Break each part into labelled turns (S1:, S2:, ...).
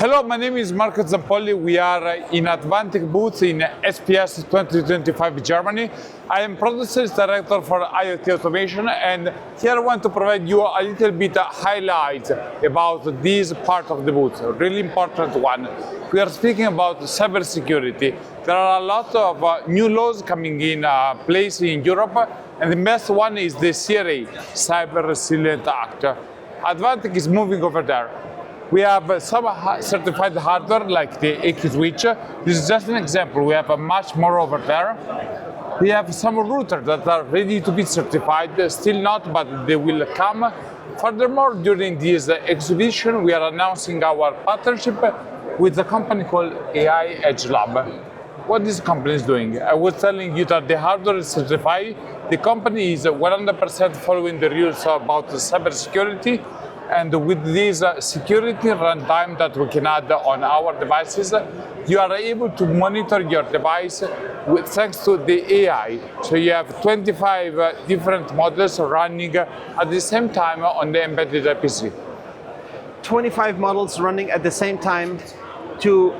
S1: Hello, my name is Marco Zampolli. We are in Advantech booth in SPS 2025 Germany. I am Product Sales Director for IoT Automation, and here I want to provide you a little bit highlight about this part of the booth, a really important one. We are speaking about cybersecurity. There are a lot of new laws coming in place in Europe, and the best one is the CRA, Cyber Resilient Act. Advantech is moving over there. We have some certified hardware like the EQ switch. This is just an example. We have much more over there. We have some routers that are ready to be certified, still not, but they will come. Furthermore, during this exhibition, we are announcing our partnership with a company called AI Edge Lab. What this company is doing? I was telling you that the hardware is certified. The company is 100% following the rules about cybersecurity. And with this security runtime that we can add on our devices, you are able to monitor your device thanks to the AI. So you have 25 different models running at the same time on the embedded PC.
S2: 25 models running at the same time to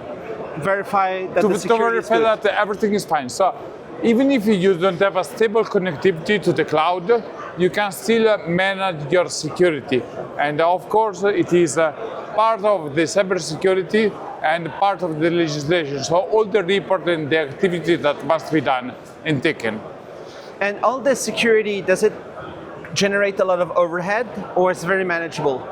S2: verify that the security is good.
S1: That everything is fine. So even if you don't have a stable connectivity to the cloud, you can still manage your security. And of course, it is part of the cybersecurity and part of the legislation. So all the report and the activity that must be done and taken.
S2: And all this security, does it generate a lot of overhead, or is it very manageable?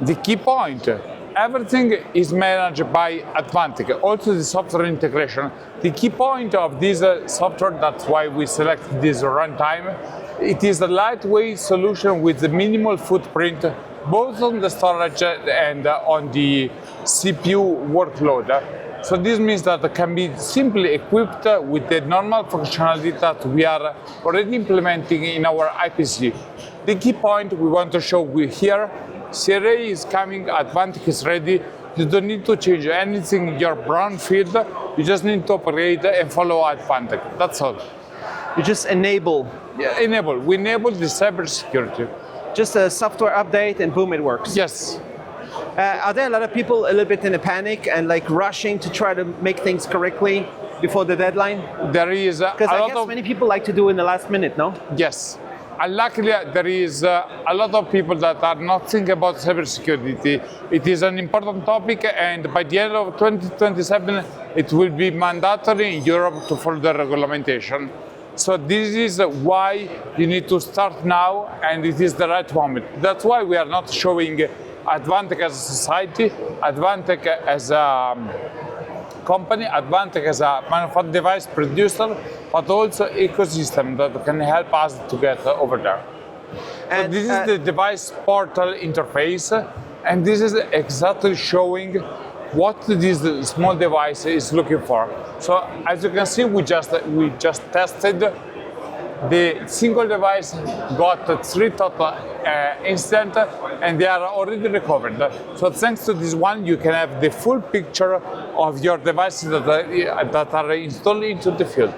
S1: The key point, everything is managed by Advantech, also the software integration. The key point of this software, that's why we select this runtime, it is a lightweight solution with the minimal footprint, both on the storage and on the CPU workload. So this means that it can be simply equipped with the normal functionality that we are already implementing in our IPC. The key point we want to show here, CRA is coming, Advantech is ready. You don't need to change anything in your Brownfield. You just need to operate and follow Advantech. That's all.
S2: You just enable.
S1: Yeah, enable. We enable the cybersecurity.
S2: Just a software update and boom, it works.
S1: Yes.
S2: Are there a lot of people a little bit in a panic and like rushing to try to make things correctly before the deadline?
S1: There is
S2: because I guess many people like to do in the last minute, no?
S1: Yes. And luckily, there is a lot of people that are not thinking about cybersecurity. It is an important topic, and by the end of 2027, it will be mandatory in Europe to follow the regulation. So this is why you need to start now, and it is the right moment. That's why we are not showing Advantech as a society, Advantech as a company, Advantech as a manufacturing device producer, but also ecosystem that can help us to get over there. And so this is the device portal interface, and this is exactly showing what this small device is looking for. So as you can see, we just tested. The single device got 3 total incidents, and they are already recovered. So thanks to this one, you can have the full picture of your devices that are installed into the field.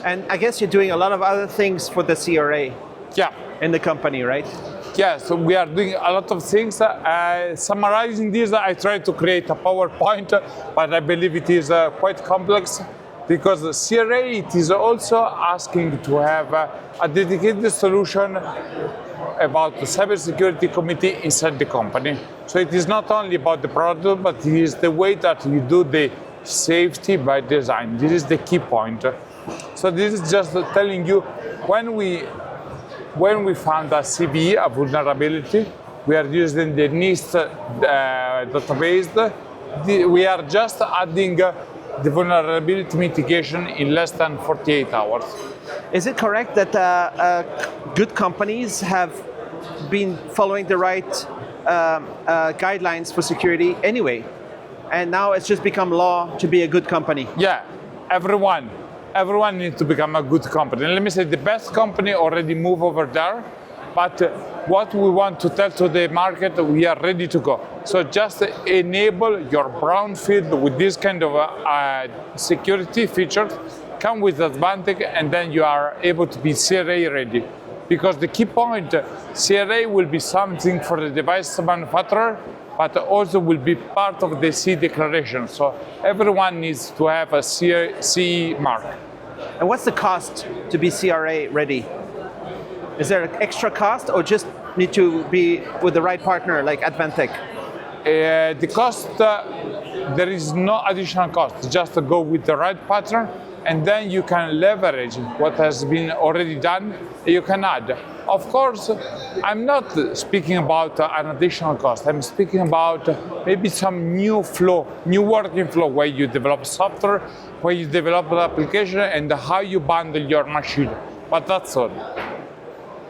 S2: And I guess you're doing a lot of other things for the CRA.
S1: Yeah.
S2: In the company, right?
S1: Yeah, so we are doing a lot of things. Summarizing this, I tried to create a PowerPoint, but I believe it is quite complex, because the CRA it is also asking to have a dedicated solution about the cybersecurity committee inside the company. So it is not only about the product, but it is the way that you do the safety by design. This is the key point. So this is just telling you, when we found a CV, a vulnerability, we are using the NIST database. We are just adding the vulnerability mitigation in less than 48 hours.
S2: Is it correct that good companies have been following the right guidelines for security anyway, and now it's just become law to be a good company?
S1: Yeah, everyone needs to become a good company. And let me say, the best company already moved over there, but what we want to tell to the market, we are ready to go. So just enable your Brownfield with this kind of security features, come with Advantech, and then you are able to be CRA ready. Because the key point, CRA will be something for the device manufacturer, but also will be part of the CE declaration. So everyone needs to have a CE mark.
S2: And what's the cost to be CRA ready? Is there an extra cost, or just need to be with the right partner like Advantech?
S1: The cost, there is no additional cost. Just to go with the right partner, and then you can leverage what has been already done. You can add. Of course, I'm not speaking about an additional cost. I'm speaking about maybe some new flow, new working flow, where you develop software, where you develop the application, and how you bundle your machine. But that's all.